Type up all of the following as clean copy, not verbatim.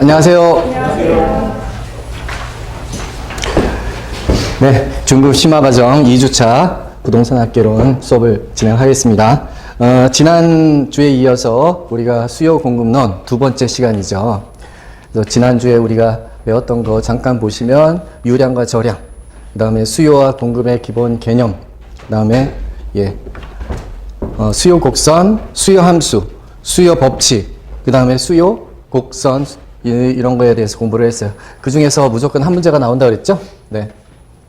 안녕하세요. 네, 중급 심화과정 2주차 부동산학개론 수업을 진행하겠습니다. 지난주에 이어서 우리가 수요 공급론 두 번째 시간이죠. 그래서 지난주에 우리가 배웠던 거 잠깐 보시면 유량과 저량, 그 다음에 수요와 공급의 기본 개념, 그 다음에 수요 곡선, 수요 함수, 수요 법칙, 그 다음에 수요 곡선 이런 거에 대해서 공부를 했어요. 그 중에서 무조건 한 문제가 나온다 그랬죠? 네.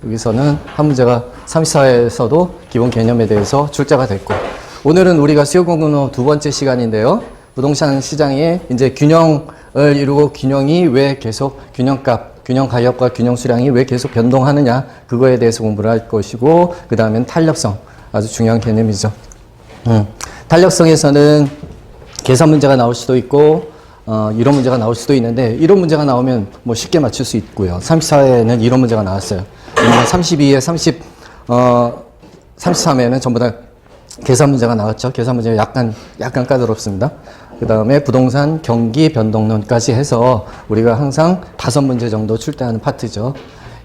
여기서는 한 문제가 34회에서도 기본 개념에 대해서 출제가 됐고, 오늘은 우리가 수요 공급론 두 번째 시간인데요. 부동산 시장에 이제 균형을 이루고 균형이 왜 계속 균형값, 균형 가격과 균형 수량이 왜 계속 변동하느냐, 그거에 대해서 공부를 할 것이고, 그 다음엔 탄력성, 아주 중요한 개념이죠. 탄력성에서는 계산 문제가 나올 수도 있고, 이론 문제가 나올 수도 있는데, 이론 문제가 나오면 뭐 쉽게 맞출 수 있고요. 34회에는 이론 문제가 나왔어요. 32회, 33회에는 전부 다 계산 문제가 나왔죠. 계산 문제가 약간 까다롭습니다. 그 다음에 부동산 경기 변동론까지 해서 우리가 항상 5문제 정도 출제하는 파트죠.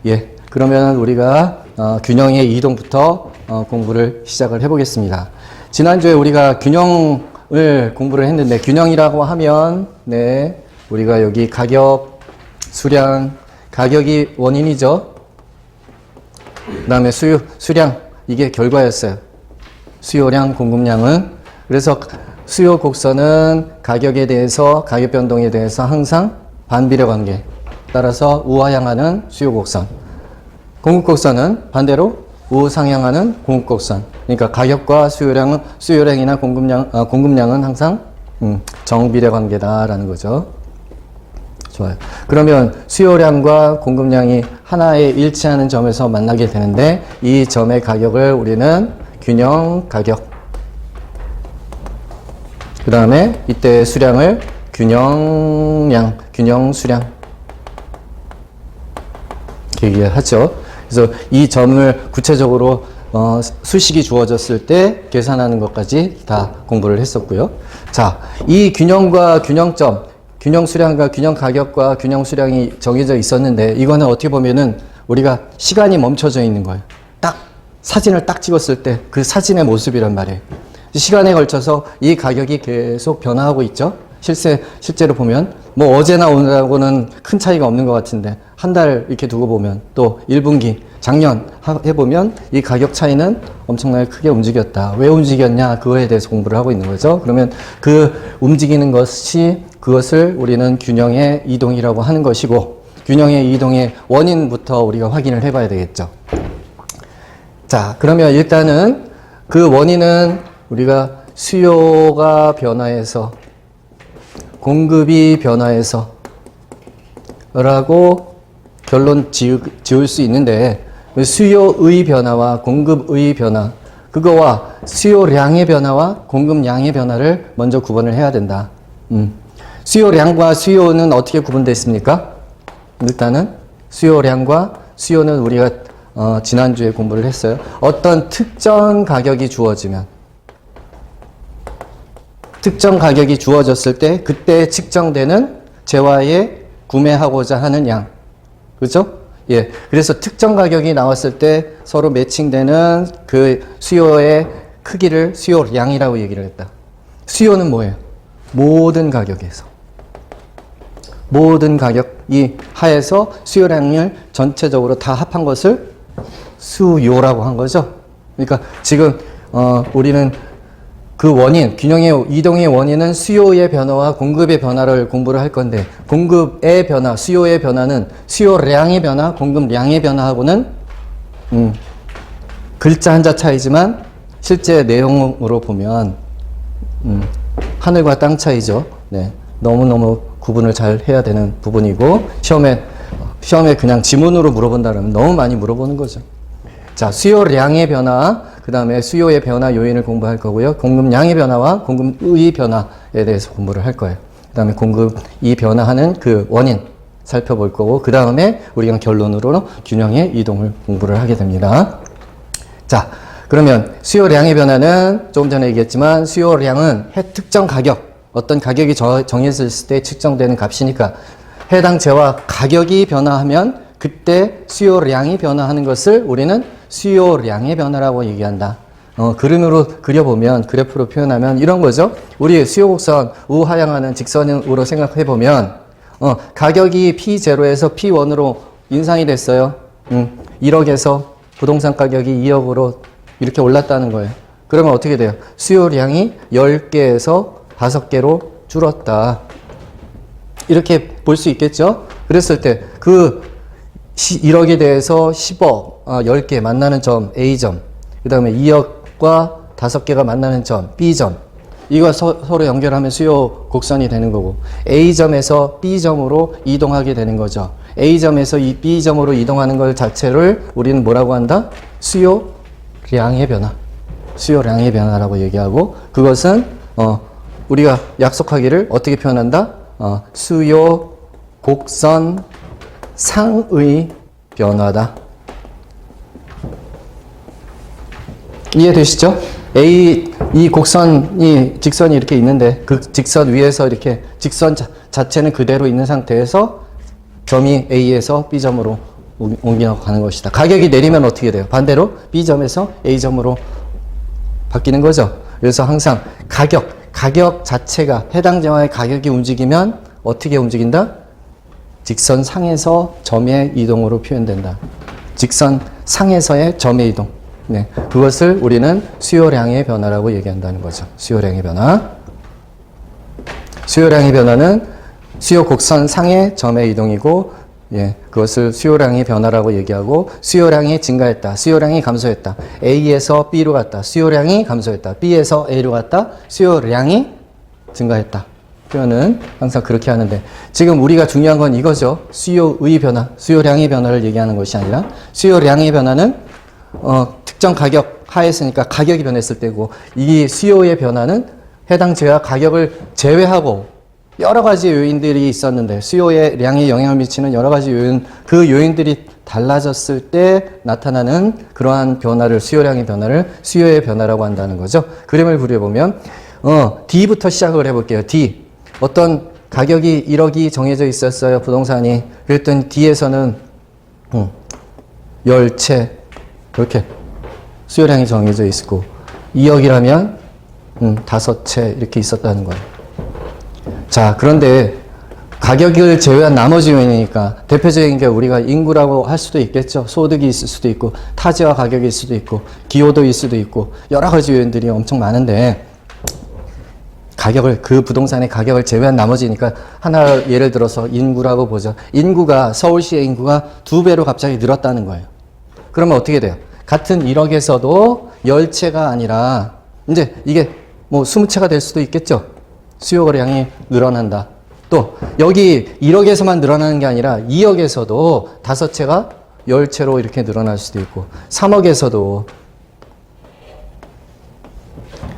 예. 그러면 우리가 균형의 이동부터 공부를 시작을 해보겠습니다. 지난주에 우리가 균형을 공부를 했는데, 균형이라고 하면 우리가 여기 가격, 수량, 가격이 원인이죠. 그 다음에 수량, 이게 결과였어요. 수요량, 공급량은. 그래서 수요 곡선은 가격에 대해서, 가격 변동에 대해서 항상 반비례 관계, 따라서 우하향하는 수요 곡선. 공급 곡선은 반대로 우상향하는 공급 곡선. 그러니까 가격과 수요량이나 공급량은 항상 정비례 관계다라는 거죠. 좋아요. 그러면 수요량과 공급량이 하나에 일치하는 점에서 만나게 되는데, 이 점의 가격을 우리는 균형 가격, 그 다음에 이때 수량을 균형량, 균형 수량 얘기하죠. 그래서 이 점을 구체적으로 수식이 주어졌을 때 계산하는 것까지 다 공부를 했었고요. 자, 이 균형과 균형점, 균형 수량과 균형 가격과 균형 수량이 정해져 있었는데, 이거는 어떻게 보면은 우리가 시간이 멈춰져 있는 거예요. 딱 사진을 딱 찍었을 때 그 사진의 모습이란 말이에요. 시간에 걸쳐서 이 가격이 계속 변화하고 있죠. 실제로 보면 뭐 어제나 오늘하고는 큰 차이가 없는 것 같은데, 한 달 이렇게 두고 보면, 또 1분기 작년 해보면 이 가격 차이는 엄청나게 크게 움직였다. 왜 움직였냐, 그거에 대해서 공부를 하고 있는 거죠. 그러면 그 움직이는 그것을 우리는 균형의 이동이라고 하는 것이고, 균형의 이동의 원인부터 우리가 확인을 해봐야 되겠죠. 자, 그러면 일단은 그 원인은 우리가 수요가 변화해서 공급이 변화해서 라고 결론 지을 수 있는데, 수요의 변화와 공급의 변화, 그거와 수요량의 변화와 공급량의 변화를 먼저 구분을 해야 된다. 수요량과 수요는 어떻게 구분되어 있습니까? 일단은 수요량과 수요는 우리가 지난주에 공부를 했어요. 어떤 특정 가격이 주어지면, 특정 가격이 주어졌을 때 그때 측정되는 재화에 구매하고자 하는 양, 그죠? 예. 그래서 특정 가격이 나왔을 때 서로 매칭되는 그 수요의 크기를 수요량이라고 얘기를 했다. 수요는 뭐예요? 모든 가격에서, 모든 가격이 하에서 수요량을 전체적으로 다 합한 것을 수요라고 한 거죠. 그러니까 지금 우리는 그 원인, 균형의 이동의 원인은 수요의 변화와 공급의 변화를 공부를 할 건데, 공급의 변화, 수요의 변화는 수요량의 변화, 공급량의 변화하고는 글자 한자 차이지만 실제 내용으로 보면 하늘과 땅 차이죠. 네, 너무너무 구분을 잘 해야 되는 부분이고, 시험에 그냥 지문으로 물어본다면 너무 많이 물어보는 거죠. 자, 수요량의 변화, 그 다음에 수요의 변화 요인을 공부할 거고요. 공급량의 변화와 공급의 변화에 대해서 공부를 할 거예요. 그 다음에 공급이 변화하는 그 원인 살펴볼 거고, 그 다음에 우리가 결론으로 균형의 이동을 공부를 하게 됩니다. 자, 그러면 수요량의 변화는 조금 전에 얘기했지만, 수요량은 특정 가격, 어떤 가격이 정해졌을 때 측정되는 값이니까, 해당 재화 가격이 변화하면 그때 수요량이 변화하는 것을 우리는 수요량의 변화라고 얘기한다. 그림으로 그려보면, 그래프로 표현하면 이런 거죠. 우리 수요곡선 우하향하는 직선으로 생각해 보면, 가격이 P0에서 P1으로 인상이 됐어요. 1억에서 부동산 가격이 2억으로 이렇게 올랐다는 거예요. 그러면 어떻게 돼요? 수요량이 10개에서 5개로 줄었다. 이렇게 볼 수 있겠죠? 그랬을 때 그 1억에 대해서 10억, 10개 만나는 점 A점, 그 다음에 2억과 5개가 만나는 점 B점, 이거 서로 연결하면 수요 곡선이 되는 거고, A점에서 B점으로 이동하게 되는 거죠. A점에서 이 B점으로 이동하는 것 자체를 우리는 뭐라고 한다? 수요량의 변화. 수요량의 변화라고 얘기하고, 그것은 우리가 약속하기를 어떻게 표현한다? 수요 곡선 상의 변화다. 이해되시죠? 이 곡선이, 직선이 이렇게 있는데 그 직선 위에서 이렇게 직선 자체는 그대로 있는 상태에서 점이 A에서 B점으로 옮겨가는 것이다. 가격이 내리면 어떻게 돼요? 반대로 B점에서 A점으로 바뀌는 거죠. 그래서 항상 가격 자체가 해당 재화의 가격이 움직이면 어떻게 움직인다? 직선 상에서 점의 이동으로 표현된다. 직선 상에서의 점의 이동. 네, 그것을 우리는 수요량의 변화라고 얘기한다는 거죠. 수요량의 변화. 수요량의 변화는 수요 곡선 상의 점의 이동이고, 그것을 수요량의 변화라고 얘기하고, 수요량이 증가했다, 수요량이 감소했다, A에서 B로 갔다, 수요량이 감소했다, B에서 A로 갔다, 수요량이 증가했다. 표현은 항상 그렇게 하는데, 지금 우리가 중요한 건 이거죠. 수요의 변화, 수요량의 변화를 얘기하는 것이 아니라, 수요량의 변화는 특정 가격 하에서니까 가격이 변했을 때고, 이 수요의 변화는 해당 재화 가격을 제외하고 여러 가지 요인들이 있었는데, 수요의 량에 영향을 미치는 여러 가지 요인, 그 요인들이 달라졌을 때 나타나는 그러한 변화를, 수요량의 변화를 수요의 변화라고 한다는 거죠. 그림을 그려보면 D부터 시작을 해볼게요. D. 어떤 가격이 1억이 정해져 있었어요. 부동산이. 그랬더니 D에서는 10채 그렇게 수요량이 정해져 있고, 2억이라면 5채 이렇게 있었다는 거예요. 자, 그런데 가격을 제외한 나머지 요인이니까 대표적인 게 우리가 인구라고 할 수도 있겠죠. 소득이 있을 수도 있고, 타지와 가격일 수도 있고, 기호도일 수도 있고, 여러 가지 요인들이 엄청 많은데, 그 부동산의 가격을 제외한 나머지니까 하나 예를 들어서 인구라고 보죠. 서울시의 인구가 2배로 갑자기 늘었다는 거예요. 그러면 어떻게 돼요? 같은 1억에서도 10채가 아니라 이제 이게 뭐 20채가 될 수도 있겠죠. 수요량이 늘어난다. 또 여기 1억에서만 늘어나는 게 아니라 2억에서도 5채가 10채로 이렇게 늘어날 수도 있고, 3억에서도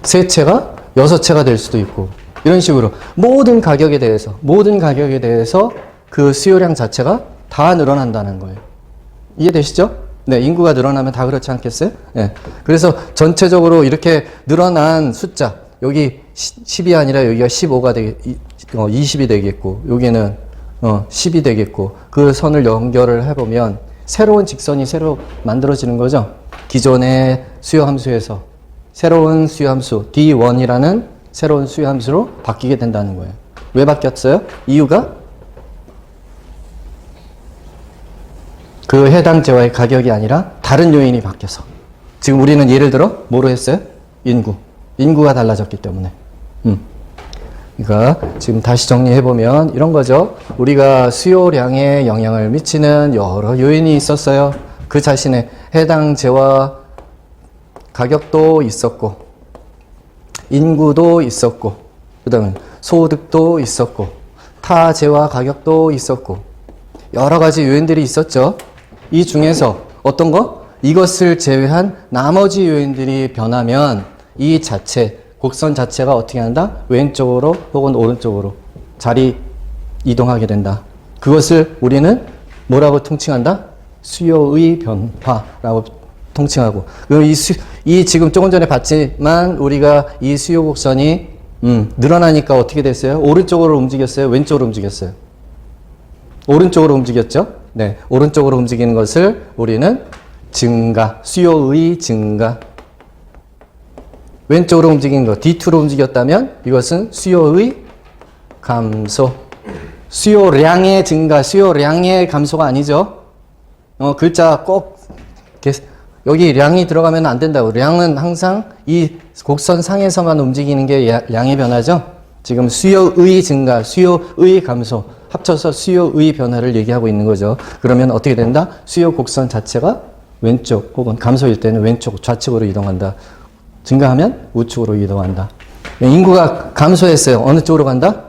3채가 6채가 될 수도 있고, 이런 식으로 모든 가격에 대해서 그 수요량 자체가 다 늘어난다는 거예요. 이해되시죠? 네, 인구가 늘어나면 다 그렇지 않겠어요? 네. 그래서 전체적으로 이렇게 늘어난 숫자, 여기 10이 아니라 여기가 15가 20이 되겠고, 여기는 10이 되겠고, 그 선을 연결을 해보면 새로운 직선이 새로 만들어지는 거죠. 기존의 수요 함수에서 새로운 수요 함수 D1이라는 새로운 수요 함수로 바뀌게 된다는 거예요. 왜 바뀌었어요? 이유가 그 해당 재화의 가격이 아니라 다른 요인이 바뀌어서. 지금 우리는 예를 들어 뭐로 했어요? 인구가 달라졌기 때문에. 그러니까 지금 다시 정리해보면 이런 거죠. 우리가 수요량에 영향을 미치는 여러 요인이 있었어요. 그 자신의 해당 재화 가격도 있었고, 인구도 있었고, 그 다음에 소득도 있었고, 타 재화 가격도 있었고, 여러 가지 요인들이 있었죠. 이 중에서 어떤 거? 이것을 제외한 나머지 요인들이 변하면 이 곡선 자체가 어떻게 한다? 왼쪽으로 혹은 오른쪽으로 자리 이동하게 된다. 그것을 우리는 뭐라고 통칭한다? 수요의 변화라고 통칭하고, 이 지금 조금 전에 봤지만 우리가 이 수요 곡선이 늘어나니까 어떻게 됐어요? 오른쪽으로 움직였어요? 왼쪽으로 움직였어요? 오른쪽으로 움직였죠? 네. 오른쪽으로 움직이는 것을 우리는 증가, 수요의 증가. 왼쪽으로 움직이는 거, D2로 움직였다면 이것은 수요의 감소. 수요량의 증가, 수요량의 감소가 아니죠. 글자 꼭 여기 량이 들어가면 안 된다고. 량은 항상 이 곡선 상에서만 움직이는 게 양의 변화죠. 지금 수요의 증가, 수요의 감소 합쳐서 수요의 변화를 얘기하고 있는 거죠. 그러면 어떻게 된다? 수요 곡선 자체가 왼쪽 혹은 감소일 때는 왼쪽 좌측으로 이동한다. 증가하면 우측으로 이동한다. 인구가 감소했어요. 어느 쪽으로 간다?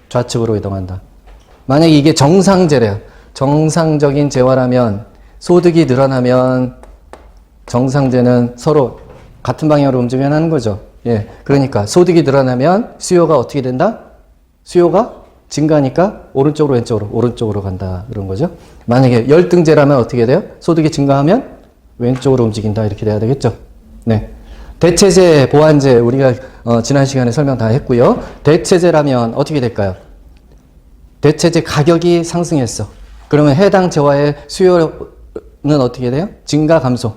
좌측으로 이동한다. 만약에 이게 정상재래요. 정상적인 재화라면 소득이 늘어나면 정상재는 서로 같은 방향으로 움직여야 하는 거죠. 예. 그러니까 소득이 늘어나면 수요가 어떻게 된다? 수요가 증가하니까 오른쪽으로 오른쪽으로 간다. 그런 거죠. 만약에 열등제라면 어떻게 돼요? 소득이 증가하면 왼쪽으로 움직인다. 이렇게 돼야 되겠죠. 네. 대체제, 보완제 우리가 지난 시간에 설명 다 했고요. 대체제라면 어떻게 될까요? 대체제 가격이 상승했어. 그러면 해당 재화의 수요는 어떻게 돼요? 증가, 감소.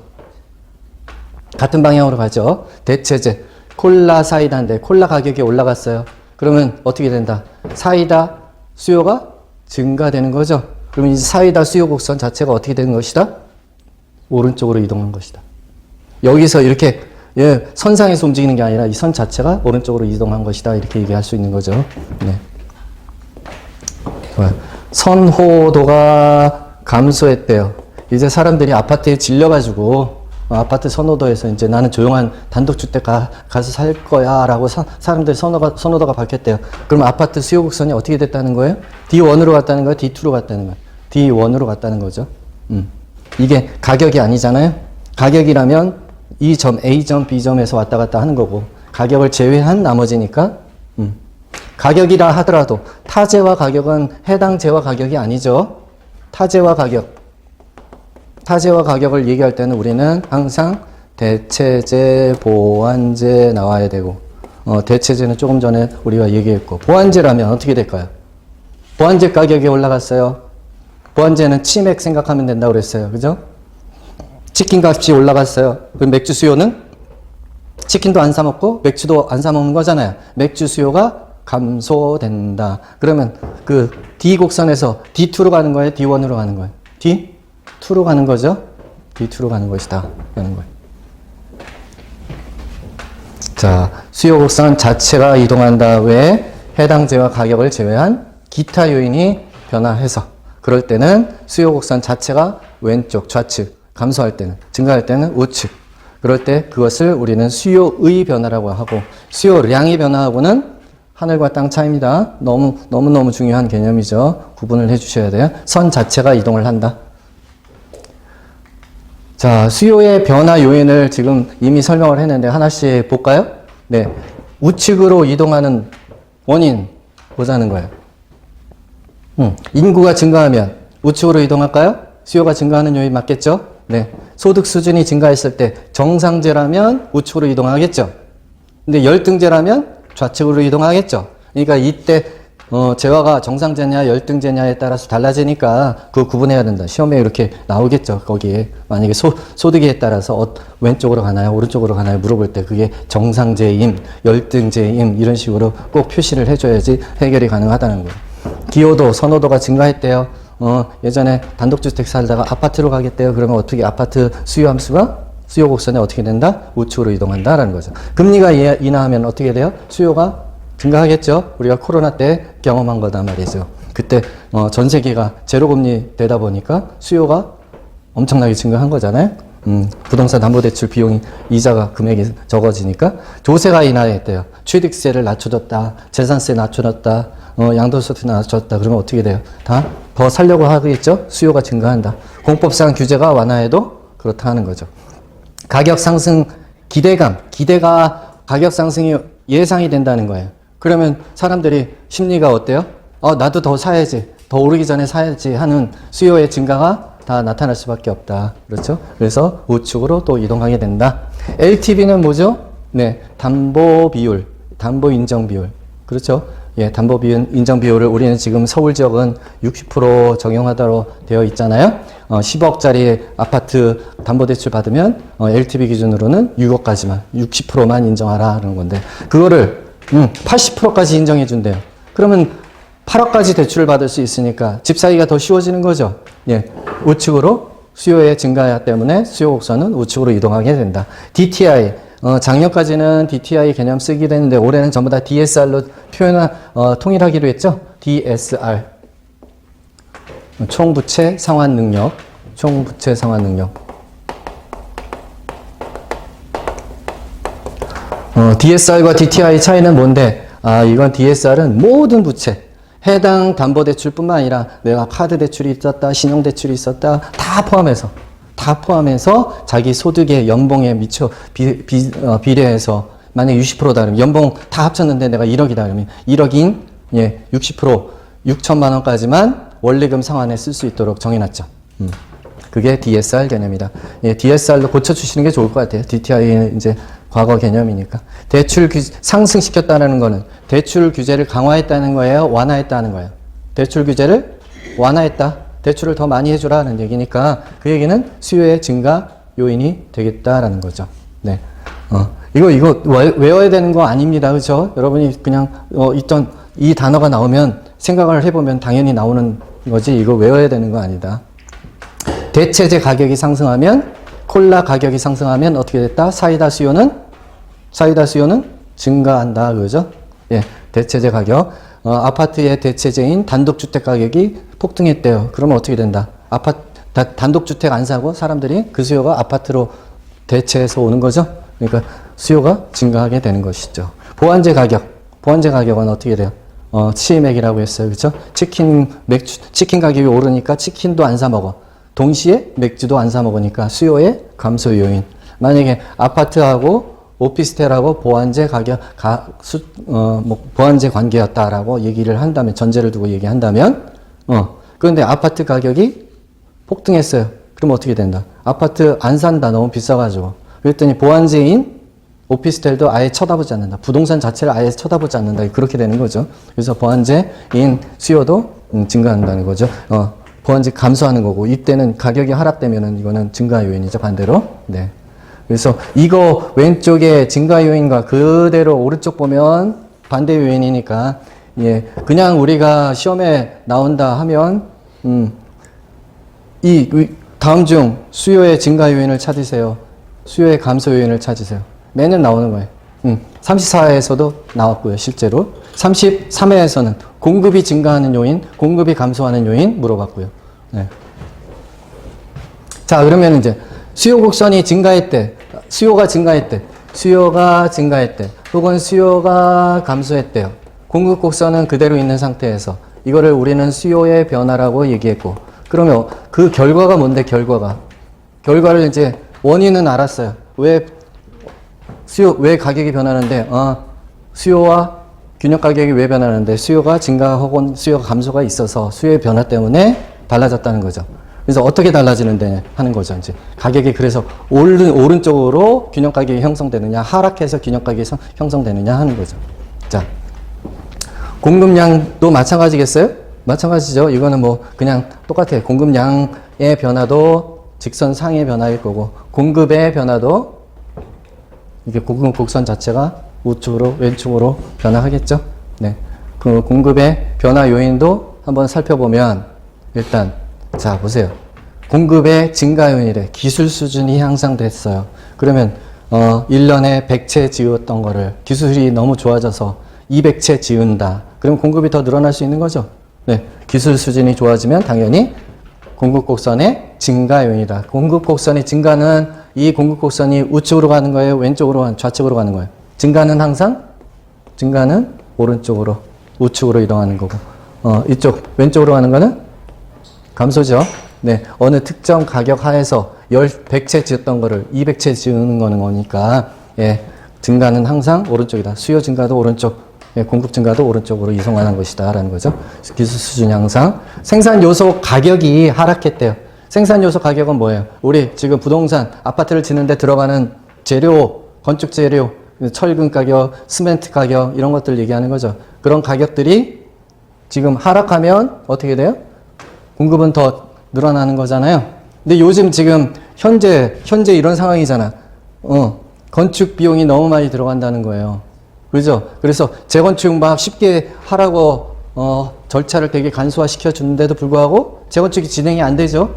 같은 방향으로 가죠. 대체제. 콜라, 사이다인데 콜라 가격이 올라갔어요. 그러면 어떻게 된다? 사이다 수요가 증가되는 거죠. 그러면 이 사이다 수요 곡선 자체가 어떻게 되는 것이다? 오른쪽으로 이동한 것이다. 여기서 이렇게 선상에서 움직이는 게 아니라 이 선 자체가 오른쪽으로 이동한 것이다. 이렇게 얘기할 수 있는 거죠. 네. 선호도가 감소했대요. 이제 사람들이 아파트에 질려가지고 아파트 선호도에서 이제 나는 조용한 단독주택 가서 살 거야 라고 사람들 선호도가 바뀌었대요. 그럼 아파트 수요 곡선이 어떻게 됐다는 거예요? D1으로 갔다는 거예요? D2로 갔다는 거예요? D1으로 갔다는 거죠. 이게 가격이 아니잖아요. 가격이라면 이 점 A점 B점에서 왔다 갔다 하는 거고 가격을 제외한 나머지니까 가격이라 하더라도 타재와 가격은 해당 재화 가격이 아니죠. 타재와 가격을 얘기할 때는 우리는 항상 대체제, 보완제 나와야 되고 대체제는 조금 전에 우리가 얘기했고 보완제라면 어떻게 될까요? 보완제 가격이 올라갔어요. 보완제는 치맥 생각하면 된다고 그랬어요. 그죠? 치킨 값이 올라갔어요. 그럼 맥주 수요는 치킨도 안 사 먹고 맥주도 안 사 먹는 거잖아요. 맥주 수요가 감소된다. 그러면 그 D 곡선에서 D2로 가는 거예요? D1으로 가는 거예요? D2로 가는 거죠? D2로 가는 것이다. 라는 거예요. 자, 수요 곡선 자체가 이동한다. 왜? 해당 재화 가격을 제외한 기타 요인이 변화해서 그럴 때는 수요 곡선 자체가 왼쪽, 좌측, 감소할 때는, 증가할 때는 우측. 그럴 때 그것을 우리는 수요의 변화라고 하고 수요량의 변화하고는 하늘과 땅 차이입니다. 너무너무 중요한 개념이죠. 구분을 해 주셔야 돼요. 선 자체가 이동을 한다. 자, 수요의 변화 요인을 지금 이미 설명을 했는데 하나씩 볼까요? 네. 우측으로 이동하는 원인 보자는 거예요. 인구가 증가하면 우측으로 이동할까요? 수요가 증가하는 요인 맞겠죠? 네. 소득 수준이 증가했을 때 정상제라면 우측으로 이동하겠죠. 근데 열등제라면 좌측으로 이동하겠죠. 그러니까 이때 재화가 정상제냐 열등제냐에 따라서 달라지니까 그거 구분해야 된다. 시험에 이렇게 나오겠죠. 거기에 만약에 소득에 따라서 왼쪽으로 가나요 오른쪽으로 가나요 물어볼 때 그게 정상제임 열등제임 이런 식으로 꼭 표시를 해줘야지 해결이 가능하다는 거예요. 기여도 선호도가 증가했대요. 예전에 단독주택 살다가 아파트로 가겠대요. 그러면 어떻게 아파트 수요 함수가 수요 곡선에 어떻게 된다? 우측으로 이동한다라는 거죠. 금리가 인하하면 어떻게 돼요? 수요가 증가하겠죠. 우리가 코로나 때 경험한 거단 말이죠. 그때 전 세계가 제로금리 되다 보니까 수요가 엄청나게 증가한 거잖아요. 부동산 담보대출 비용이 이자가 금액이 적어지니까 조세가 인하했대요. 취득세를 낮춰줬다. 재산세 낮춰줬다. 양도소득 낮췄다. 그러면 어떻게 돼요? 다 더 살려고 하겠죠? 수요가 증가한다. 공법상 규제가 완화해도 그렇다 하는 거죠. 가격 상승 기대가 가격 상승이 예상이 된다는 거예요. 그러면 사람들이 심리가 어때요? 나도 더 사야지. 더 오르기 전에 사야지 하는 수요의 증가가 다 나타날 수밖에 없다. 그렇죠? 그래서 우측으로 또 이동하게 된다. LTV는 뭐죠? 네. 담보 비율, 담보 인정 비율. 그렇죠? 예, 담보비율 인정 비율을 우리는 지금 서울 지역은 60% 적용하도록 되어 있잖아요. 10억짜리 아파트 담보대출 받으면 LTV 기준으로는 6억까지만 60%만 인정하라는 건데 그거를 80%까지 인정해 준대요. 그러면 8억까지 대출을 받을 수 있으니까 집 사기가 더 쉬워지는 거죠. 예, 우측으로 수요의 증가 때문에 수요 곡선은 우측으로 이동하게 된다. DTI 작년까지는 DTI 개념 쓰기로 했는데 올해는 전부 다 DSR로 통일하기로 했죠. DSR 총부채 상환 능력, 총부채 상환 능력. DSR과 DTI 차이는 뭔데? 이건 DSR은 모든 부채, 해당 담보대출뿐만 아니라 내가 카드 대출이 있었다, 신용대출이 있었다, 다 포함해서 자기 소득의 연봉에 미쳐 비례해서 만약에 60%다 그러면 연봉 다 합쳤는데 내가 1억이다 그러면 1억인 60% 6천만 원까지만 원리금 상환에 쓸 수 있도록 정해놨죠. 그게 DSR 개념이다. 예, DSR로 고쳐주시는 게 좋을 것 같아요. DTI는 이제 과거 개념이니까. 대출 상승시켰다는 거는 대출 규제를 강화했다는 거예요? 완화했다는 거예요? 대출 규제를 완화했다. 대출을 더 많이 해주라는 얘기니까 그 얘기는 수요의 증가 요인이 되겠다라는 거죠. 네. 이거 외워야 되는 거 아닙니다. 그렇죠? 여러분이 그냥 있던 이 단어가 나오면 생각을 해보면 당연히 나오는 거지 이거 외워야 되는 거 아니다. 대체제 가격이 상승하면 콜라 가격이 상승하면 어떻게 됐다? 사이다 수요는 증가한다. 그죠? 예. 대체제 가격. 아파트의 대체제인 단독주택 가격이 폭등했대요. 그러면 어떻게 된다? 단독주택 안 사고 사람들이 그 수요가 아파트로 대체해서 오는 거죠? 그러니까 수요가 증가하게 되는 것이죠. 보완제 가격은 어떻게 돼요? 치맥이라고 했어요. 그죠? 치킨 가격이 오르니까 치킨도 안 사 먹어. 동시에 맥주도 안 사 먹으니까 수요의 감소 요인. 만약에 아파트하고 오피스텔하고 보완제 보완제 관계였다라고 얘기를 한다면, 전제를 두고 얘기한다면, 그런데 아파트 가격이 폭등했어요. 그럼 어떻게 된다? 아파트 안 산다. 너무 비싸가지고. 그랬더니 보완제인 오피스텔도 아예 쳐다보지 않는다. 부동산 자체를 아예 쳐다보지 않는다. 그렇게 되는 거죠. 그래서 보완제인 수요도 증가한다는 거죠. 보완제 감소하는 거고, 이때는 가격이 하락되면은 이거는 증가 요인이죠. 반대로. 네. 그래서 이거 왼쪽에 증가 요인과 그대로 오른쪽 보면 반대 요인이니까, 예, 그냥 우리가 시험에 나온다 하면, 다음 중 수요의 증가 요인을 찾으세요. 수요의 감소 요인을 찾으세요. 매년 나오는 거예요. 34회에서도 나왔고요, 실제로. 33회에서는 공급이 증가하는 요인, 공급이 감소하는 요인 물어봤고요. 네. 자, 그러면 이제 수요 곡선이 증가했대. 수요가 증가했대. 혹은 수요가 감소했대요. 공급 곡선은 그대로 있는 상태에서 이거를 우리는 수요의 변화라고 얘기했고, 그러면 그 결과가 뭔데, 결과를 이제 원인은 알았어요. 왜 가격이 변하는데, 수요와 균형 가격이 왜 변하는데, 수요가 증가 혹은 수요가 감소가 있어서 수요의 변화 때문에 달라졌다는 거죠. 그래서 어떻게 달라지는데 하는 거죠. 이제 가격이 그래서 오른쪽으로 균형 가격이 형성되느냐, 하락해서 균형 가격이 형성되느냐 하는 거죠. 자, 공급량도 마찬가지겠어요? 마찬가지죠. 이거는 뭐 그냥 똑같아요. 공급량의 변화도 직선상의 변화일 거고, 공급의 변화도 이게 공급 곡선 자체가 우측으로 왼쪽으로 변화하겠죠. 네, 그 공급의 변화 요인도 한번 살펴보면 일단 자 보세요. 공급의 증가 요인이래. 기술 수준이 향상됐어요. 그러면 1년에 100채 지었던 거를 기술이 너무 좋아져서 200채 지은다. 그럼 공급이 더 늘어날 수 있는 거죠. 네, 기술 수준이 좋아지면 당연히 공급 곡선의 증가 요인이다. 공급 곡선의 증가는 이 공급 곡선이 우측으로 가는 거예요? 좌측으로 가는 거예요? 증가는 오른쪽으로, 우측으로 이동하는 거고, 이쪽 왼쪽으로 가는 거는 감소죠. 네, 어느 특정 가격 하에서 100채 지었던 거를 200채 지우는 거니까, 예, 증가는 항상 오른쪽이다. 수요 증가도 오른쪽, 예, 공급 증가도 오른쪽으로 이동하는 것이다 라는 거죠. 기술 수준 향상. 생산 요소 가격이 하락했대요. 생산 요소 가격은 뭐예요? 우리 지금 부동산, 아파트를 짓는데 들어가는 재료, 건축 재료, 철근 가격, 시멘트 가격 이런 것들 얘기하는 거죠. 그런 가격들이 지금 하락하면 어떻게 돼요? 공급은 더 늘어나는 거잖아요. 근데 요즘 지금 현재 이런 상황이잖아. 건축 비용이 너무 많이 들어간다는 거예요. 그죠? 그래서 재건축 막 쉽게 하라고 절차를 되게 간소화 시켜 주는데도 불구하고 재건축이 진행이 안 되죠.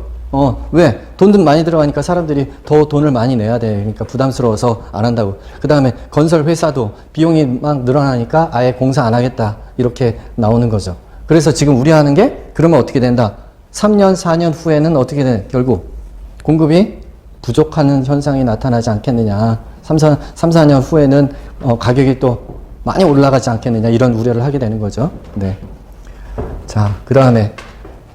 왜? 돈도 많이 들어가니까 사람들이 더 돈을 많이 내야 돼. 그러니까 부담스러워서 안 한다고. 그 다음에 건설 회사도 비용이 막 늘어나니까 아예 공사 안 하겠다. 이렇게 나오는 거죠. 그래서 지금 우려하는 게 그러면 어떻게 된다? 3년, 4년 후에는 어떻게 돼? 결국 공급이 부족하는 현상이 나타나지 않겠느냐. 3, 4년 후에는 가격이 또 많이 올라가지 않겠느냐. 이런 우려를 하게 되는 거죠. 네. 자, 그 다음에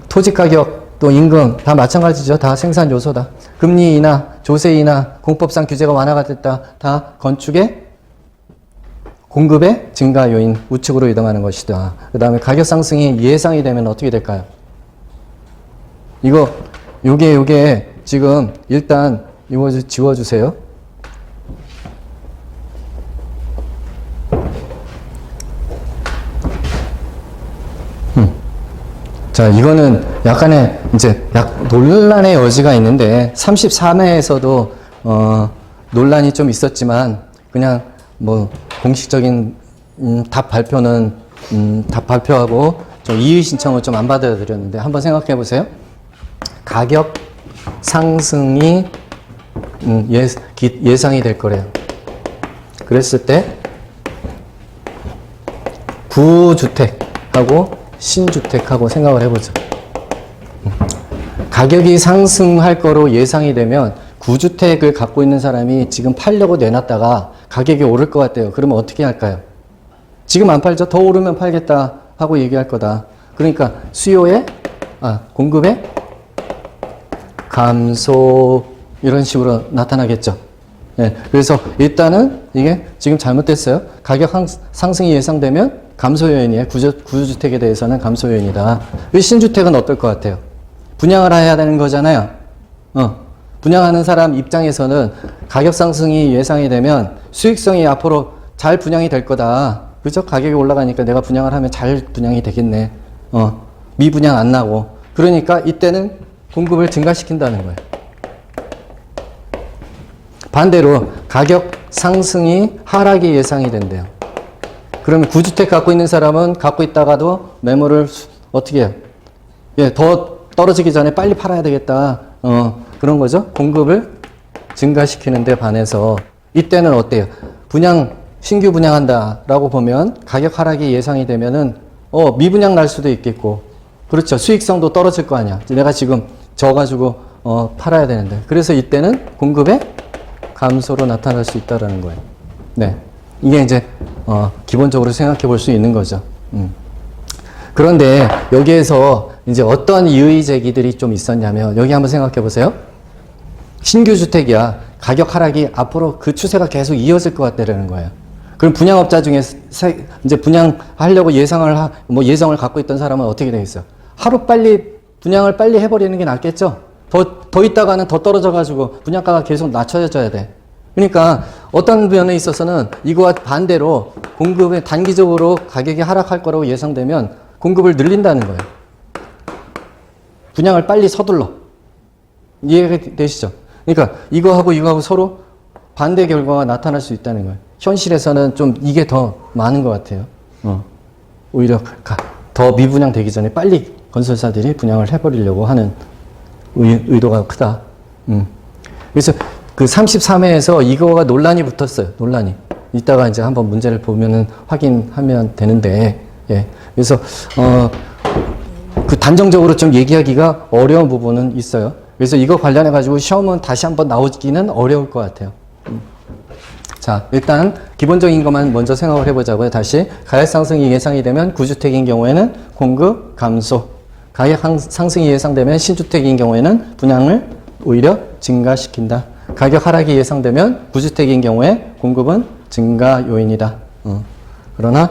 토지 가격 또 임금 다 마찬가지죠. 다 생산 요소다. 금리 인하, 조세 인하, 공법상 규제가 완화가 됐다. 다 건축의 공급의 증가 요인 우측으로 이동하는 것이다. 그 다음에 가격 상승이 예상이 되면 어떻게 될까요? 요게 지금 일단 이거 지워주세요. 자, 이거는 약간의 이제 논란의 여지가 있는데 33회에서도 논란이 좀 있었지만 그냥 뭐 공식적인 답 발표는 답 발표하고 좀 이의 신청을 좀 안 받아들였는데 한번 생각해 보세요. 가격 상승이 예상이 될 거래요. 그랬을 때 구주택하고 신주택하고 생각을 해보죠. 가격이 상승할 거로 예상이 되면 구주택을 갖고 있는 사람이 지금 팔려고 내놨다가 가격이 오를 것 같대요. 그러면 어떻게 할까요? 지금 안 팔죠? 더 오르면 팔겠다 하고 얘기할 거다. 그러니까 공급의 감소 이런 식으로 나타나겠죠. 네, 그래서 일단은 이게 지금 잘못됐어요. 가격 상승이 예상되면 감소 요인이에요. 구주택에 대해서는 감소 요인이다. 신주택은 어떨 것 같아요? 분양을 해야 되는 거잖아요. 분양하는 사람 입장에서는 가격 상승이 예상이 되면 수익성이 앞으로 잘 분양이 될 거다. 그죠? 가격이 올라가니까 내가 분양을 하면 잘 분양이 되겠네. 미분양 안 나고. 그러니까 이때는 공급을 증가시킨다는 거예요. 반대로 가격 상승이 하락이 예상이 된대요. 그러면 구주택 갖고 있는 사람은 갖고 있다가도 매물을 어떻게 해요? 더 떨어지기 전에 빨리 팔아야 되겠다. 그런 거죠. 공급을 증가시키는 데 반해서 이때는 어때요? 신규 분양한다라고 보면 가격 하락이 예상이 되면은 미분양 날 수도 있겠고, 그렇죠. 수익성도 떨어질 거 아니야. 내가 지금 져가지고 팔아야 되는데. 그래서 이때는 공급의 감소로 나타날 수 있다라는 거예요. 네. 이게 이제 기본적으로 생각해 볼 수 있는 거죠. 그런데 여기에서 이제 어떤 이의 제기들이 좀 있었냐면, 여기 한번 생각해 보세요. 신규 주택이야. 가격 하락이 앞으로 그 추세가 계속 이어질 것 같다라는 거예요. 그럼 분양업자 중에 이제 분양하려고 예정을 갖고 있던 사람은 어떻게 되겠어요? 분양을 빨리 해버리는 게 낫겠죠? 더 있다가는 더 떨어져가지고 분양가가 계속 낮춰져야 돼. 그러니까 어떤 면에 있어서는 이거와 반대로 공급에 단기적으로 가격이 하락할 거라고 예상되면 공급을 늘린다는 거예요. 분양을 빨리 서둘러. 이해가 되시죠? 그러니까 이거하고 서로 반대 결과가 나타날 수 있다는 거예요. 현실에서는 좀 이게 더 많은 것 같아요. 오히려 더 미분양 되기 전에 빨리 건설사들이 분양을 해버리려고 하는 의도가 크다. 그래서 그 33회에서 이거가 논란이 붙었어요. 논란이. 이따가 이제 한번 문제를 보면은 확인하면 되는데, 예. 그래서, 그 단정적으로 좀 얘기하기가 어려운 부분은 있어요. 그래서 이거 관련해가지고 시험은 다시 한번 나오기는 어려울 것 같아요. 자, 일단 기본적인 것만 먼저 생각을 해보자고요. 다시 가격 상승이 예상이 되면 구주택인 경우에는 공급 감소, 가격 상승이 예상되면 신주택인 경우에는 분양을 오히려 증가시킨다. 가격 하락이 예상되면 구주택인 경우에 공급은 증가 요인이다. 그러나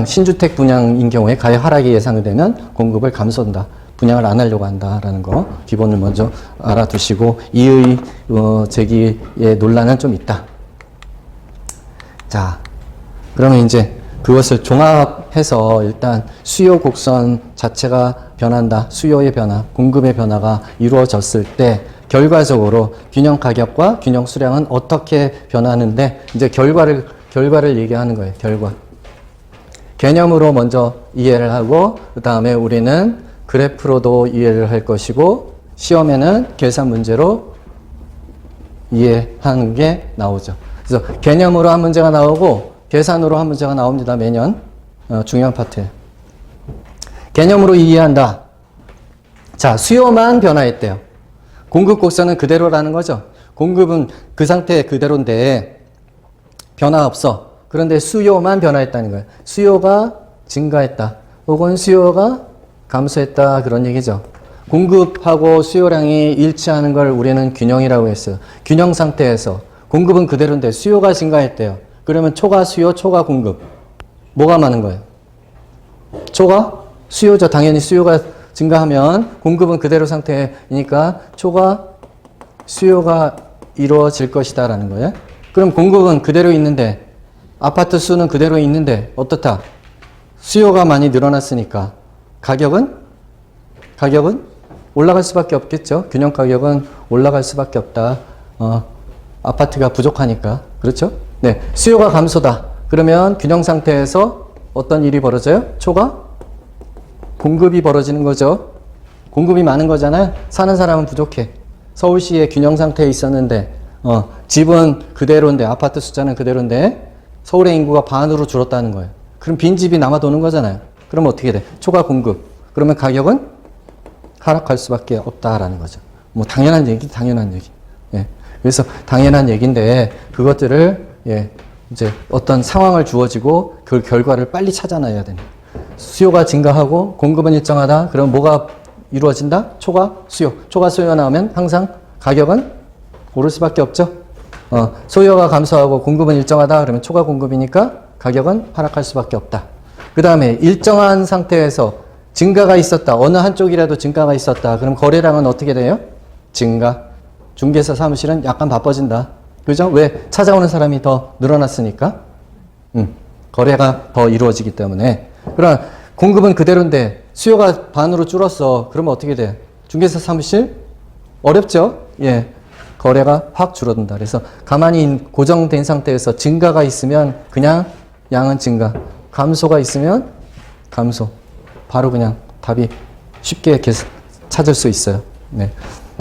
신주택 분양인 경우에 가격 하락이 예상되면 공급을 감소한다. 분양을 안 하려고 한다라는 거 기본을 먼저 알아두시고, 이의 제기의 논란은 좀 있다. 자, 그러면 이제 그것을 종합해서 일단 수요 곡선 자체가 변한다. 수요의 변화, 공급의 변화가 이루어졌을 때 결과적으로 균형 가격과 균형 수량은 어떻게 변하는데 이제 결과를 얘기하는 거예요. 결과. 개념으로 먼저 이해를 하고 그 다음에 우리는 그래프로도 이해를 할 것이고 시험에는 계산 문제로 이해하는 게 나오죠. 그래서 개념으로 한 문제가 나오고 계산으로 한 문제가 나옵니다. 매년 중요한 파트예요. 개념으로 이해한다. 자, 수요만 변화했대요. 공급 곡선은 그대로라는 거죠. 공급은 그 상태 그대로인데 변화 없어. 그런데 수요만 변화했다는 거예요. 수요가 증가했다. 혹은 수요가 감소했다. 그런 얘기죠. 공급하고 수요량이 일치하는 걸 우리는 균형이라고 했어요. 균형 상태에서 공급은 그대로인데 수요가 증가했대요. 그러면 초과 수요, 초과 공급. 뭐가 많은 거예요? 초과 수요죠. 당연히 수요가 증가하면 공급은 그대로 상태이니까 초과 수요가 이루어질 것이다 라는 거예요. 그럼 공급은 그대로 있는데 아파트 수는 그대로 있는데 어떻다? 수요가 많이 늘어났으니까 가격은 올라갈 수밖에 없겠죠. 균형 가격은 올라갈 수밖에 없다. 아파트가 부족하니까. 그렇죠? 네. 수요가 감소다. 그러면 균형 상태에서 어떤 일이 벌어져요? 초과 공급이 벌어지는 거죠. 공급이 많은 거잖아요. 사는 사람은 부족해. 서울시의 균형 상태에 있었는데 집은 그대로인데 아파트 숫자는 그대로인데 서울의 인구가 반으로 줄었다는 거예요. 그럼 빈집이 남아 도는 거잖아요. 그러면 어떻게 돼? 초과 공급. 그러면 가격은 하락할 수밖에 없다라는 거죠. 뭐 당연한 얘기. 예. 그래서 당연한 얘기인데 그것들을 이제 어떤 상황을 주어지고 그 결과를 빨리 찾아놔야 되는. 수요가 증가하고 공급은 일정하다. 그럼 뭐가 이루어진다? 초과 수요. 초과 수요가 나오면 항상 가격은 오를 수밖에 없죠. 소요가 감소하고 공급은 일정하다. 그러면 초과 공급이니까 가격은 하락할 수밖에 없다. 그 다음에 일정한 상태에서 증가가 있었다. 어느 한쪽이라도 증가가 있었다. 그럼 거래량은 어떻게 돼요? 증가. 중개사 사무실은 약간 바빠진다. 그죠? 왜? 찾아오는 사람이 더 늘어났으니까. 거래가 더 이루어지기 때문에. 그러나 공급은 그대로인데 수요가 반으로 줄었어. 그러면 어떻게 돼? 중개사 사무실? 어렵죠? 예. 거래가 확 줄어든다. 그래서 가만히 고정된 상태에서 증가가 있으면 그냥 양은 증가. 감소가 있으면 감소. 바로 그냥 답이 쉽게 찾을 수 있어요. 네.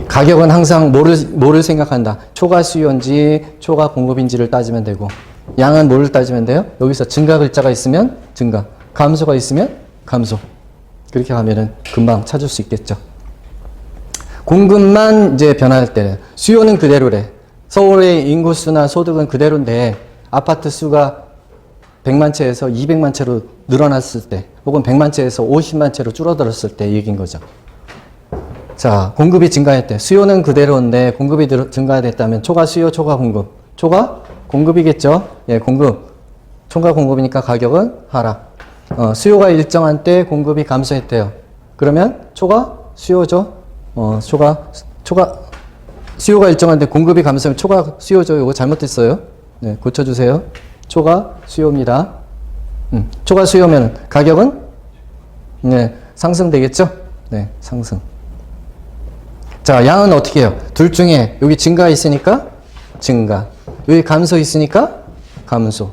가격은 항상 뭐를 생각한다. 초과 수요인지 초과 공급인지를 따지면 되고 양은 뭐를 따지면 돼요? 여기서 증가 글자가 있으면 증가, 감소가 있으면 감소. 그렇게 하면은 금방 찾을 수 있겠죠. 공급만 이제 변할 때 수요는 그대로래. 서울의 인구수나 소득은 그대로인데 아파트 수가 100만 채에서 200만 채로 늘어났을 때 혹은 100만 채에서 50만 채로 줄어들었을 때 얘기인 거죠. 자, 공급이 증가했대. 수요는 그대로인데 공급이 증가됐다면 초과 수요, 초과 공급. 초과 공급이겠죠. 예, 공급. 초과 공급이니까 가격은 하락. 수요가 일정한 때 공급이 감소했대요. 그러면 초과 수요죠. 수요가 일정한데 공급이 감소하면 초과 수요죠. 이거 잘못됐어요. 네, 고쳐주세요. 초과 수요입니다. 초과 수요면 가격은 네, 상승되겠죠? 네, 상승. 자, 양은 어떻게 해요? 둘 중에 여기 증가 있으니까 증가. 여기 감소 있으니까 감소.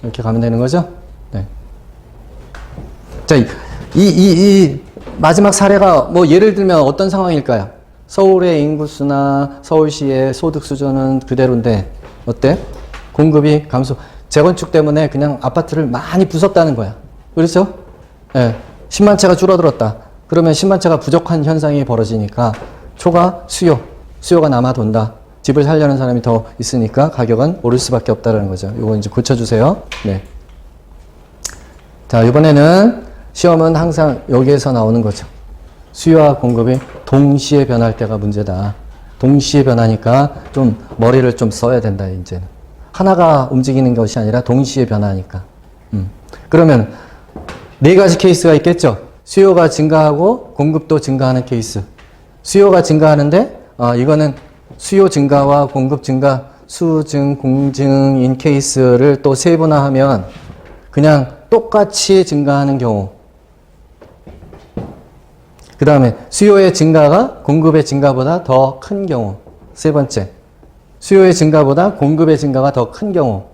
이렇게 가면 되는 거죠? 네. 자, 이 마지막 사례가 뭐 예를 들면 어떤 상황일까요? 서울의 인구수나 서울시의 소득 수준은 그대로인데 어때? 공급이 감소. 재건축 때문에 그냥 아파트를 많이 부쉈다는 거야. 그렇죠? 예. 10만 채가 줄어들었다. 그러면 10만 채가 부족한 현상이 벌어지니까 초과 수요가 남아 돈다. 집을 살려는 사람이 더 있으니까 가격은 오를 수밖에 없다는 거죠. 이거 이제 고쳐주세요. 네. 자, 이번에는 시험은 항상 여기에서 나오는 거죠. 수요와 공급이 동시에 변할 때가 문제다. 동시에 변하니까 좀 머리를 좀 써야 된다, 이제는. 하나가 움직이는 것이 아니라 동시에 변하니까. 그러면 네 가지 케이스가 있겠죠. 수요가 증가하고 공급도 증가하는 케이스. 수요가 증가하는데 이거는 수요 증가와 공급 증가 수증, 공증, 인케이스를 또 세분화하면 그냥 똑같이 증가하는 경우. 그 다음에 수요의 증가가 공급의 증가보다 더 큰 경우. 세 번째, 수요의 증가보다 공급의 증가가 더 큰 경우.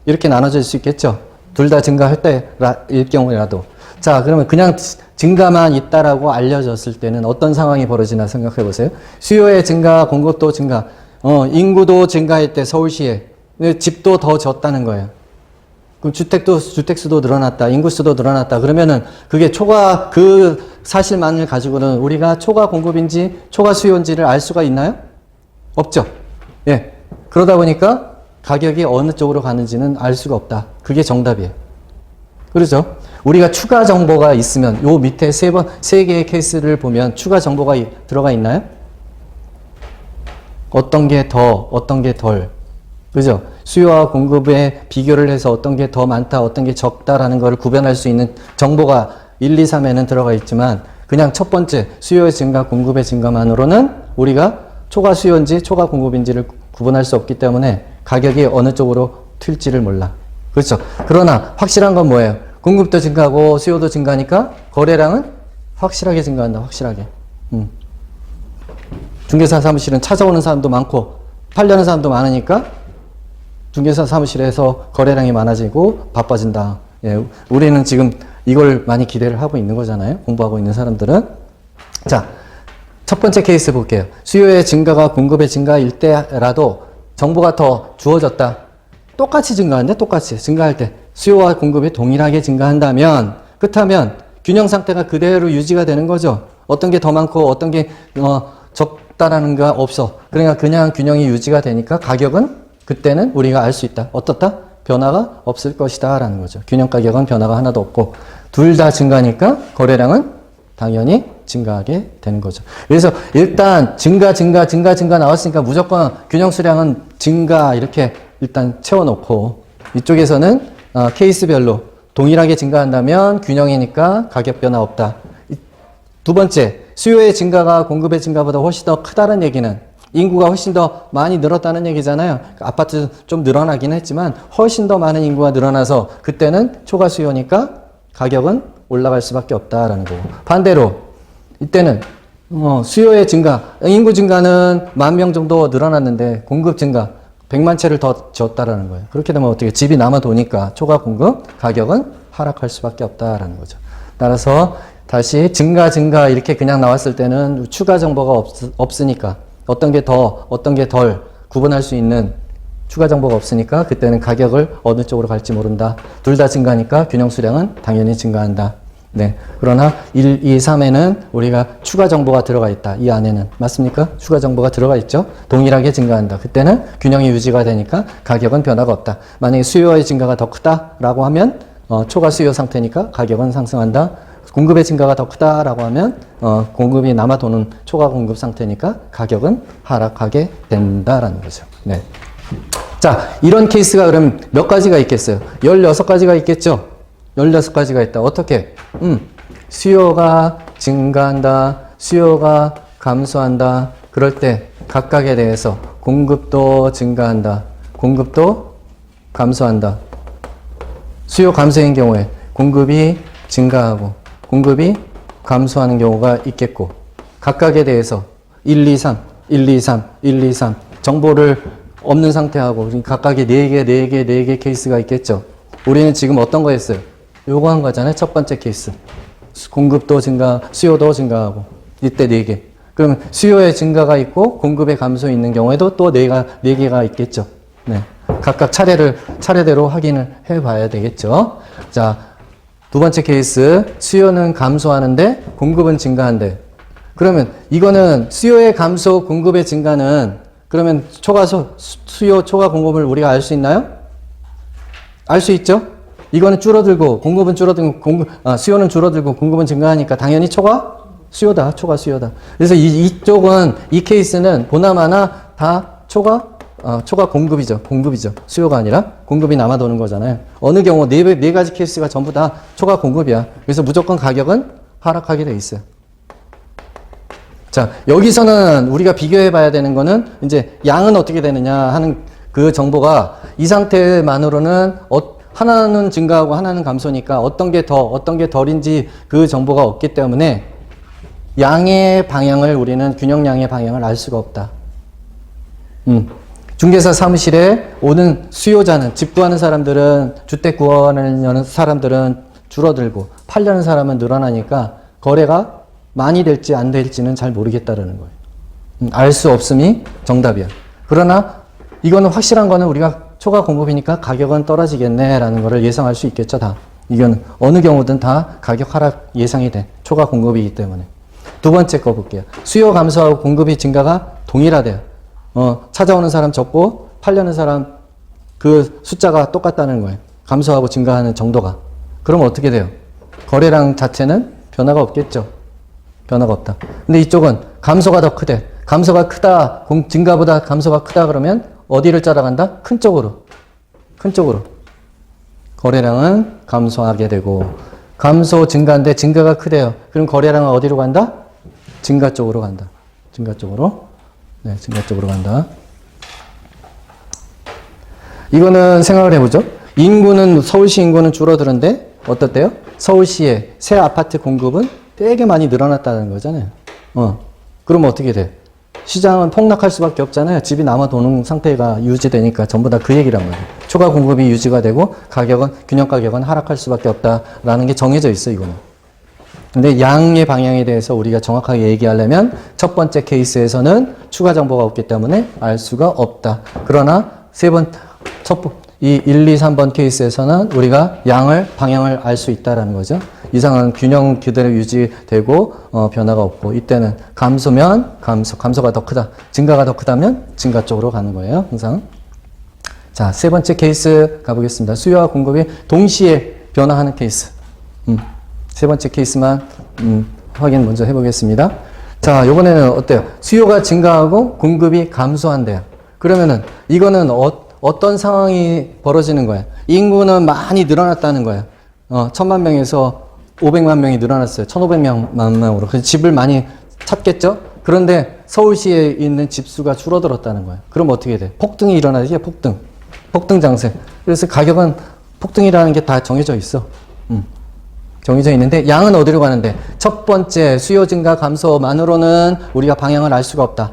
이렇게 나눠질 수 있겠죠. 둘 다 증가할 때일 경우라도. 자, 그러면 그냥 증가만 있다라고 알려졌을 때는 어떤 상황이 벌어지나 생각해 보세요. 수요의 증가, 공급도 증가, 인구도 증가할 때 서울시에 집도 더 졌다는 거예요. 그럼 주택수도 늘어났다, 인구수도 늘어났다. 그러면은 그게 그 사실만을 가지고는 우리가 초과 공급인지 초과 수요인지를 알 수가 있나요? 없죠. 예. 그러다 보니까 가격이 어느 쪽으로 가는지는 알 수가 없다. 그게 정답이에요. 그렇죠? 우리가 추가 정보가 있으면 요 밑에 세 개의 케이스를 보면 추가 정보가 들어가 있나요? 어떤 게 더, 어떤 게 덜. 그죠? 수요와 공급의 비교를 해서 어떤 게 더 많다, 어떤 게 적다라는 것을 구별할 수 있는 정보가 1, 2, 3에는 들어가 있지만 그냥 첫 번째 수요의 증가, 공급의 증가만으로는 우리가 초과 수요인지 초과 공급인지를 구분할 수 없기 때문에 가격이 어느 쪽으로 튈지를 몰라. 그렇죠? 그러나 확실한 건 뭐예요? 공급도 증가하고 수요도 증가하니까 거래량은 확실하게 증가한다. 확실하게. 중개사 사무실은 찾아오는 사람도 많고 팔려는 사람도 많으니까 중개사 사무실에서 거래량이 많아지고 바빠진다. 예, 우리는 지금 이걸 많이 기대를 하고 있는 거잖아요. 공부하고 있는 사람들은. 자, 첫 번째 케이스 볼게요. 수요의 증가가 공급의 증가일 때라도 정보가 더 주어졌다. 똑같이 증가하는데 똑같이 증가할 때 수요와 공급이 동일하게 증가한다면 그렇다면 균형 상태가 그대로 유지가 되는 거죠. 어떤 게 더 많고 어떤 게 적다라는 거 없어. 그러니까 그냥 균형이 유지가 되니까 가격은 그때는 우리가 알 수 있다. 어떻다? 변화가 없을 것이다 라는 거죠. 균형 가격은 변화가 하나도 없고 둘 다 증가니까 거래량은 당연히 증가하게 되는 거죠. 그래서 일단 증가 나왔으니까 무조건 균형 수량은 증가 이렇게 일단 채워놓고 이쪽에서는 케이스별로 동일하게 증가한다면 균형이니까 가격 변화 없다. 두 번째, 수요의 증가가 공급의 증가보다 훨씬 더 크다는 얘기는 인구가 훨씬 더 많이 늘었다는 얘기잖아요. 아파트 좀 늘어나긴 했지만 훨씬 더 많은 인구가 늘어나서 그때는 초과 수요니까 가격은 올라갈 수밖에 없다라는 거고. 반대로 이때는 수요의 증가, 인구 증가는 10,000명 정도 늘어났는데 공급 증가 100만 채를 더 지었다라는 거예요. 그렇게 되면 어떻게 집이 남아 도니까 초과 공급 가격은 하락할 수밖에 없다라는 거죠. 따라서 다시 증가 이렇게 그냥 나왔을 때는 추가 정보가 없으니까 어떤 게 더 어떤 게 덜 구분할 수 있는 추가 정보가 없으니까 그때는 가격을 어느 쪽으로 갈지 모른다. 둘 다 증가니까 균형 수량은 당연히 증가한다. 네. 그러나 1, 2, 3에는 우리가 추가 정보가 들어가 있다. 이 안에는. 맞습니까? 추가 정보가 들어가 있죠. 동일하게 증가한다. 그때는 균형이 유지가 되니까 가격은 변화가 없다. 만약에 수요의 증가가 더 크다라고 하면 초과 수요 상태니까 가격은 상승한다. 공급의 증가가 더 크다라고 하면 공급이 남아 도는 초과 공급 상태니까 가격은 하락하게 된다라는 거죠. 네. 자, 이런 케이스가 그럼 몇 가지가 있겠어요? 16가지가 있겠죠? 16가지가 있다. 어떻게? 수요가 증가한다. 수요가 감소한다. 그럴 때 각각에 대해서 공급도 증가한다. 공급도 감소한다. 수요 감소인 경우에 공급이 증가하고 공급이 감소하는 경우가 있겠고 각각에 대해서 1, 2, 3, 1, 2, 3, 1, 2, 3 정보를 없는 상태하고 각각의 4개 케이스가 있겠죠. 우리는 지금 어떤 거 했어요? 요거 한 거잖아요. 첫 번째 케이스. 공급도 증가, 수요도 증가하고 이때 4개. 그러면 수요의 증가가 있고 공급의 감소 있는 경우에도 또 4개가 있겠죠. 네. 각각 차례대로 확인을 해 봐야 되겠죠. 자, 두 번째 케이스. 수요는 감소하는데 공급은 증가한대. 그러면 이거는 수요의 감소, 공급의 증가는 그러면 수요, 초과 공급을 우리가 알 수 있나요? 알 수 있죠? 이거는 줄어들고 공급은 줄어들고 수요는 줄어들고 공급은 증가하니까 당연히 초과 수요다. 그래서 이쪽은 이 케이스는 보나마나 다 초과 공급이죠. 수요가 아니라 공급이 남아 도는 거잖아요. 어느 경우 네 가지 케이스가 전부 다 초과 공급이야. 그래서 무조건 가격은 하락하게 돼 있어요. 자, 여기서는 우리가 비교해 봐야 되는 거는 이제 양은 어떻게 되느냐 하는 그 정보가 이 상태만으로는 하나는 증가하고 하나는 감소니까 어떤 게 더, 어떤 게 덜인지 그 정보가 없기 때문에 양의 방향을 우리는 균형량의 방향을 알 수가 없다. 중개사 사무실에 오는 수요자는 집 구하는 사람들은 주택 구하는 사람들은 줄어들고 팔려는 사람은 늘어나니까 거래가 많이 될지 안 될지는 잘 모르겠다라는 거예요. 알 수 없음이 정답이야. 그러나 이거는 확실한 거는 우리가 초과 공급이니까 가격은 떨어지겠네라는 거를 예상할 수 있겠죠, 다. 이건 어느 경우든 다 가격 하락 예상이 돼. 초과 공급이기 때문에. 두 번째 거 볼게요. 수요 감소하고 공급이 증가가 동일하대요. 찾아오는 사람 적고 팔려는 사람 그 숫자가 똑같다는 거예요. 감소하고 증가하는 정도가. 그러면 어떻게 돼요? 거래량 자체는 변화가 없겠죠. 변화가 없다. 근데 이쪽은 감소가 더 크대. 감소가 크다, 증가보다 감소가 크다 그러면 어디를 따라간다? 큰 쪽으로. 큰 쪽으로. 거래량은 감소하게 되고 감소 증가인데 증가가 크대요. 그럼 거래량은 어디로 간다? 증가 쪽으로 간다. 증가 쪽으로. 네, 증가 쪽으로 간다. 이거는 생각을 해보죠. 인구는, 서울시 인구는 줄어드는데 어떻대요? 서울시의 새 아파트 공급은 되게 많이 늘어났다는 거잖아요. 그러면 어떻게 돼? 시장은 폭락할 수밖에 없잖아요. 집이 남아 도는 상태가 유지되니까 전부 다 그 얘기란 말이에요. 초과 공급이 유지가 되고 가격은, 균형 가격은 하락할 수밖에 없다라는 게 정해져 있어, 이거는. 근데 양의 방향에 대해서 우리가 정확하게 얘기하려면 첫 번째 케이스에서는 추가 정보가 없기 때문에 알 수가 없다. 그러나 이 1, 2, 3번 케이스에서는 우리가 양을, 방향을 알 수 있다라는 거죠. 이상은 균형 그대로 유지되고 변화가 없고 이때는 감소면 감소가 더 크다. 증가가 더 크다면 증가 쪽으로 가는 거예요. 항상. 자, 세 번째 케이스 가보겠습니다. 수요와 공급이 동시에 변화하는 케이스. 세 번째 케이스만 확인 먼저 해보겠습니다. 자, 요번에는 어때요? 수요가 증가하고 공급이 감소한대요. 그러면은 이거는 어떤 상황이 벌어지는 거야? 인구는 많이 늘어났다는 거야. 1000만 명에서 500만 명이 늘어났어요. 1500만 명으로. 그래서 집을 많이 찾겠죠? 그런데 서울시에 있는 집수가 줄어들었다는 거야. 그럼 어떻게 돼? 폭등이 일어나지? 폭등. 폭등 장세. 그래서 가격은 폭등이라는 게 다 정해져 있어. 정해져 있는데 양은 어디로 가는데? 첫 번째 수요 증가 감소만으로는 우리가 방향을 알 수가 없다.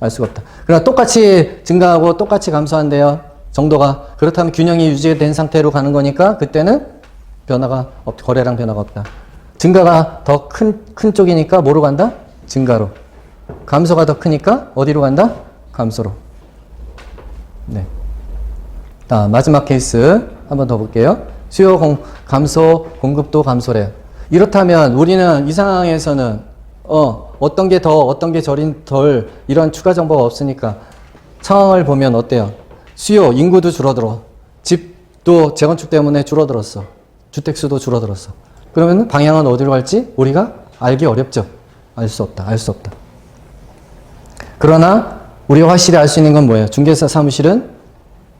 알 수가 없다. 그러나 똑같이 증가하고 똑같이 감소한대요. 정도가. 그렇다면 균형이 유지된 상태로 가는 거니까 그때는 거래량 변화가 없다. 증가가 더 큰 쪽이니까 뭐로 간다? 증가로. 감소가 더 크니까 어디로 간다? 감소로. 네. 자, 마지막 케이스 한 번 더 볼게요. 수요 감소, 공급도 감소래요. 이렇다면 우리는 이 상황에서는 어떤 게 더, 어떤 게 덜 이런 추가 정보가 없으니까 상황을 보면 어때요? 수요, 인구도 줄어들어. 집도 재건축 때문에 줄어들었어. 주택수도 줄어들었어. 그러면 방향은 어디로 갈지 우리가 알기 어렵죠. 알 수 없다. 알 수 없다. 그러나 우리가 확실히 알 수 있는 건 뭐예요? 중개사 사무실은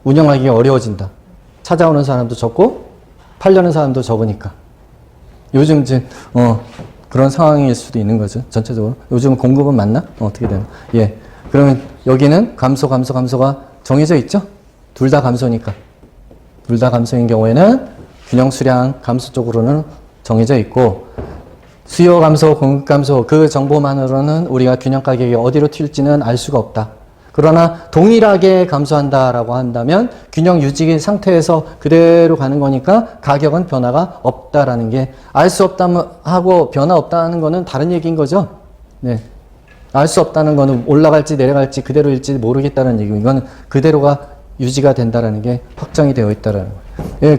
운영하기가 어려워진다. 찾아오는 사람도 적고 팔려는 사람도 적으니까. 요즘 이제 그런 상황일 수도 있는 거죠. 전체적으로. 요즘 공급은 맞나? 어떻게 되나? 예. 그러면 여기는 감소가 정해져 있죠? 둘 다 감소니까. 둘 다 감소인 경우에는 균형 수량 감소 쪽으로는 정해져 있고 수요 감소, 공급 감소 그 정보만으로는 우리가 균형 가격이 어디로 튈지는 알 수가 없다. 그러나 동일하게 감소한다라고 한다면 균형 유지 상태에서 그대로 가는 거니까 가격은 변화가 없다라는 게 알 수 없다면 하고 변화 없다는 거는 다른 얘기인 거죠. 네. 알 수 없다는 거는 올라갈지 내려갈지 그대로일지 모르겠다는 얘기고 이거는 그대로가 유지가 된다라는 게 확정이 되어 있다라는 거예요. 예,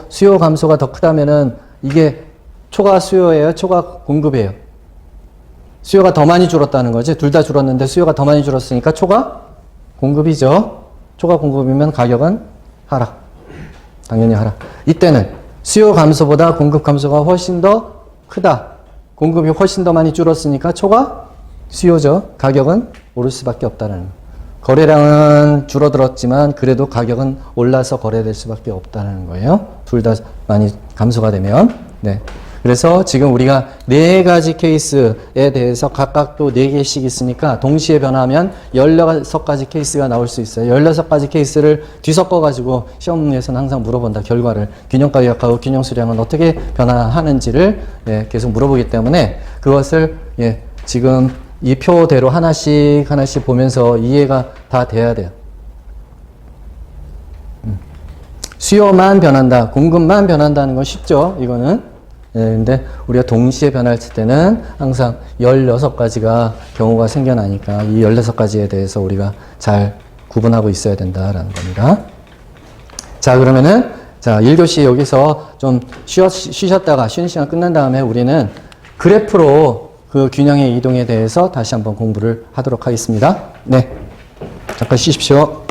수요 감소가 더 크다면은 이게 초과 수요예요? 초과 공급이에요? 수요가 더 많이 줄었다는 거지. 둘 다 줄었는데 수요가 더 많이 줄었으니까 초과 공급이죠. 초과 공급이면 가격은 하락. 당연히 하락. 이때는 수요 감소보다 공급 감소가 훨씬 더 크다. 공급이 훨씬 더 많이 줄었으니까 초과 수요죠. 가격은 오를 수밖에 없다는 거예요. 거래량은 줄어들었지만 그래도 가격은 올라서 거래될 수밖에 없다는 거예요. 둘 다 많이 감소가 되면. 네. 그래서 지금 우리가 4가지 케이스에 대해서 각각 또 4개씩 있으니까 동시에 변하면 16가지 케이스가 나올 수 있어요. 16가지 케이스를 뒤섞어가지고 시험에서는 항상 물어본다. 결과를. 균형가격하고 균형수량은 어떻게 변화하는지를 예, 계속 물어보기 때문에 그것을 예, 지금 이 표대로 하나씩 보면서 이해가 다 돼야 돼요. 수요만 변한다, 공급만 변한다는 건 쉽죠, 이거는. 예, 근데 우리가 동시에 변할 때는 항상 16가지가 경우가 생겨나니까 이 16가지에 대해서 우리가 잘 구분하고 있어야 된다라는 겁니다. 자, 그러면은, 자, 1교시 여기서 좀 쉬셨다가 쉬는 시간 끝난 다음에 우리는 그래프로 그 균형의 이동에 대해서 다시 한번 공부를 하도록 하겠습니다. 네. 잠깐 쉬십시오.